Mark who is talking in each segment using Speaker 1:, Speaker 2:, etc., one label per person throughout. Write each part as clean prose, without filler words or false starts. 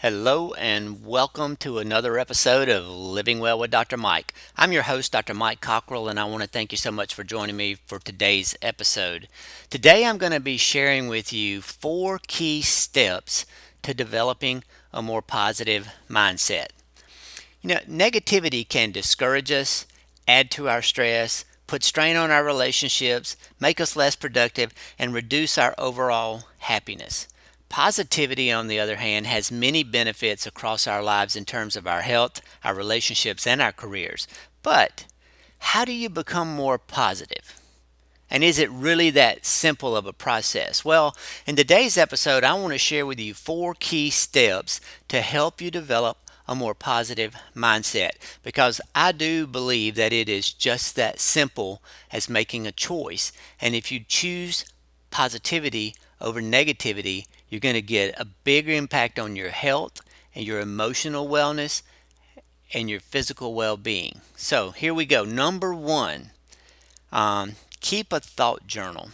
Speaker 1: Hello and welcome to another episode of Living Well with Dr. Mike. I'm your host, Dr. Mike Cockrell, and I want to thank you so much for joining me for today's episode. Today I'm going to be sharing with you 4 key steps to developing a more positive mindset. Negativity can discourage us, add to our stress, put strain on our relationships, make us less productive, and reduce our overall happiness. Positivity, on the other hand, has many benefits across our lives in terms of our health, our relationships, and our careers. But how do you become more positive? And is it really that simple of a process? Well, in today's episode, I want to share with you 4 key steps to help you develop a more positive mindset because I do believe that it is just that simple as making a choice. And if you choose positivity over negativity, you're going to get a bigger impact on your health and your emotional wellness and your physical well being. So here we go. Number one, keep a thought journal.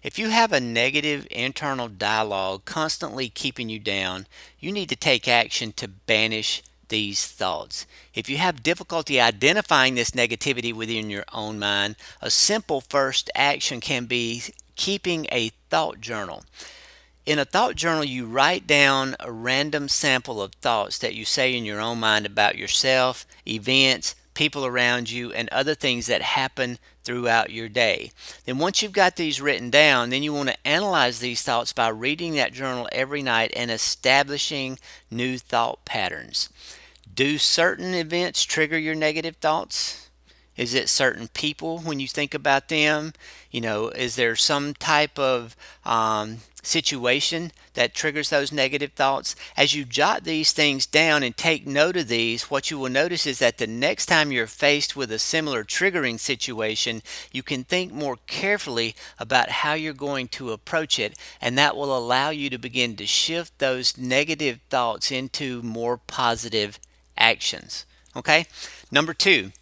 Speaker 1: If you have a negative internal dialogue constantly keeping you down, you need to take action to banish these thoughts. If you have difficulty identifying this negativity within your own mind, a simple first action can be keeping a thought journal. In a thought journal, you write down a random sample of thoughts that you say in your own mind about yourself, events, people around you, and other things that happen throughout your day. Then once you've got these written down, then you want to analyze these thoughts by reading that journal every night and establishing new thought patterns. Do certain events trigger your negative thoughts? Is it certain people when you think about them? Is there some type of situation that triggers those negative thoughts? As you jot these things down and take note of these, what you will notice is that the next time you're faced with a similar triggering situation, you can think more carefully about how you're going to approach it, and that will allow you to begin to shift those negative thoughts into more positive actions. Okay? Number two,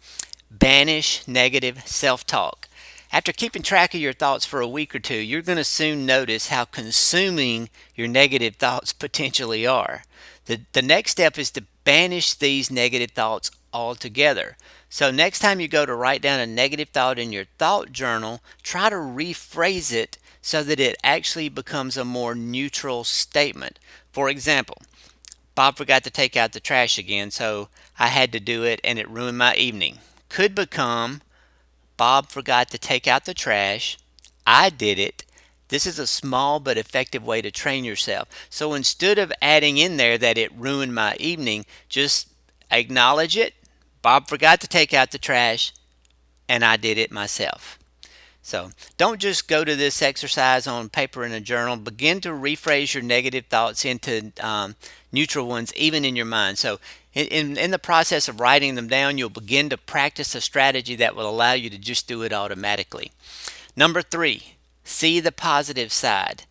Speaker 1: banish negative self talk. After keeping track of your thoughts for a week or two, you're going to soon notice how consuming your negative thoughts potentially are. The next step is to banish these negative thoughts altogether. So, next time you go to write down a negative thought in your thought journal, try to rephrase it so that it actually becomes a more neutral statement. For example, Bob forgot to take out the trash again, so I had to do it and it ruined my evening. Could become Bob forgot to take out the trash. I did it. This is a small but effective way to train yourself. So instead of adding in there that it ruined my evening, just acknowledge it. Bob forgot to take out the trash and I did it myself. So don't just go to this exercise on paper in a journal. Begin to rephrase your negative thoughts into neutral ones, even in your mind. So in the process of writing them down, you'll begin to practice a strategy that will allow you to just do it automatically. Number three, see the positive side.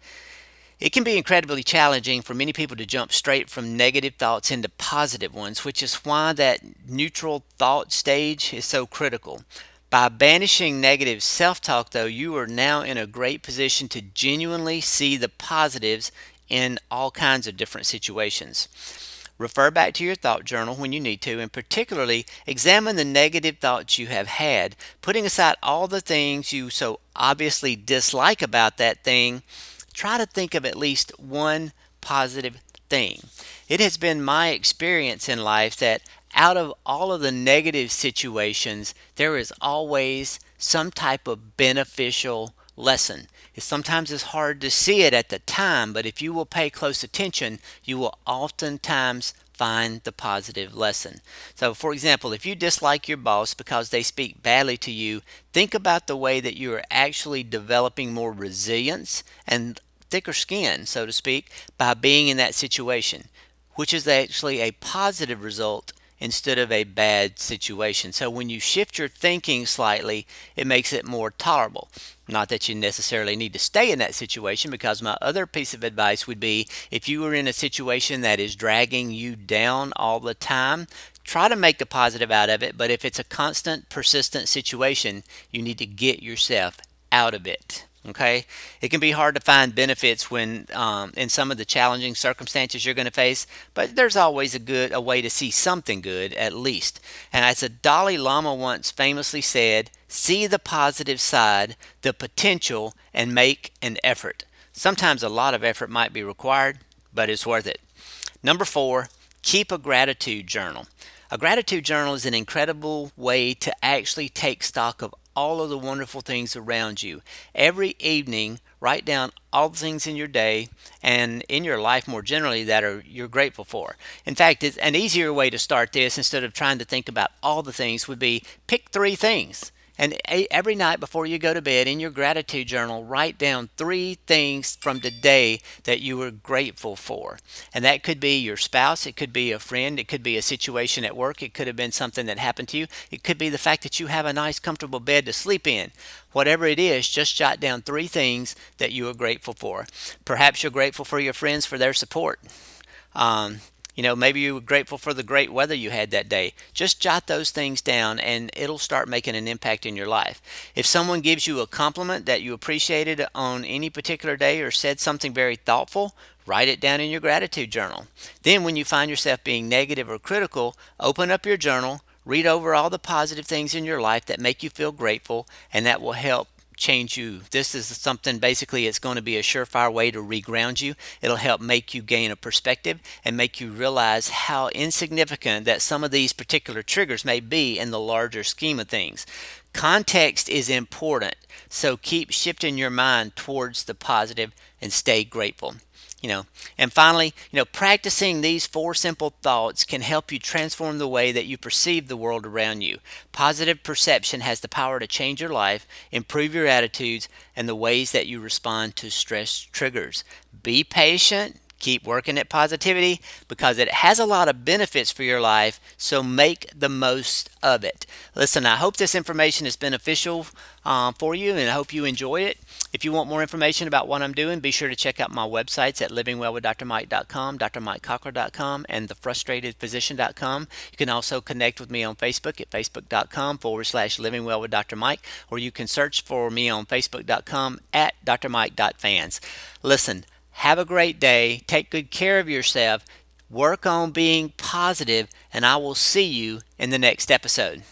Speaker 1: It can be incredibly challenging for many people to jump straight from negative thoughts into positive ones, which is why that neutral thought stage is so critical. By banishing negative self talk, though, you are now in a great position to genuinely see the positives in all kinds of different situations. Refer back to your thought journal when you need to, and particularly examine the negative thoughts you have had, putting aside all the things you so obviously dislike about that thing. Try to think of at least one positive thing. It has been my experience in life that out of all of the negative situations, there is always some type of beneficial lesson. Sometimes it's hard to see it at the time, but if you will pay close attention, you will oftentimes find the positive lesson. So, for example, if you dislike your boss because they speak badly to you, think about the way that you are actually developing more resilience and thicker skin, so to speak, by being in that situation, which is actually a positive result instead of a bad situation. So when you shift your thinking slightly, it makes it more tolerable. Not that you necessarily need to stay in that situation, because my other piece of advice would be, if you are in a situation that is dragging you down all the time, try to make the positive out of it. But if it's a constant, persistent situation, you need to get yourself out of it. Okay, it can be hard to find benefits when in some of the challenging circumstances you're going to face, but there's always a way to see something good at least. And as the Dalai Lama once famously said, see the positive side, the potential, and make an effort. Sometimes a lot of effort might be required, but it's worth it. Number 4, keep a gratitude journal. A gratitude journal is an incredible way to actually take stock of all of the wonderful things around you. Every evening, write down all the things in your day and in your life more generally that you're grateful for. In fact, it's an easier way to start this instead of trying to think about all the things would be pick 3 things. And every night before you go to bed in your gratitude journal, write down 3 things from today that you were grateful for. And that could be your spouse, it could be a friend, it could be a situation at work, it could have been something that happened to you, it could be the fact that you have a nice, comfortable bed to sleep in. Whatever it is, just jot down 3 things that you are grateful for. Perhaps you're grateful for your friends for their support. Um, maybe you were grateful for the great weather you had that day. Just jot those things down and it'll start making an impact in your life. If someone gives you a compliment that you appreciated on any particular day or said something very thoughtful, write it down in your gratitude journal. Then, when you find yourself being negative or critical, open up your journal, read over all the positive things in your life that make you feel grateful, and that will help change you. This is something basically it's going to be a surefire way to reground you. It'll help make you gain a perspective and make you realize how insignificant that some of these particular triggers may be in the larger scheme of things. Context is important, so keep shifting your mind towards the positive and stay grateful. You know, and finally, practicing these 4 simple thoughts can help you transform the way that you perceive the world around you. Positive perception has the power to change your life, improve your attitudes, and the ways that you respond to stress triggers. Be patient. Keep working at positivity because it has a lot of benefits for your life, so make the most of it. Listen, I hope this information is beneficial for you and I hope you enjoy it. If you want more information about what I'm doing, be sure to check out my websites at livingwellwithdrmike.com, drmikecockler.com, and thefrustratedphysician.com. You can also connect with me on Facebook at facebook.com/livingwellwithdrmike, or you can search for me on facebook.com at drmike.fans. Listen, have a great day. Take good care of yourself. Work on being positive, and I will see you in the next episode.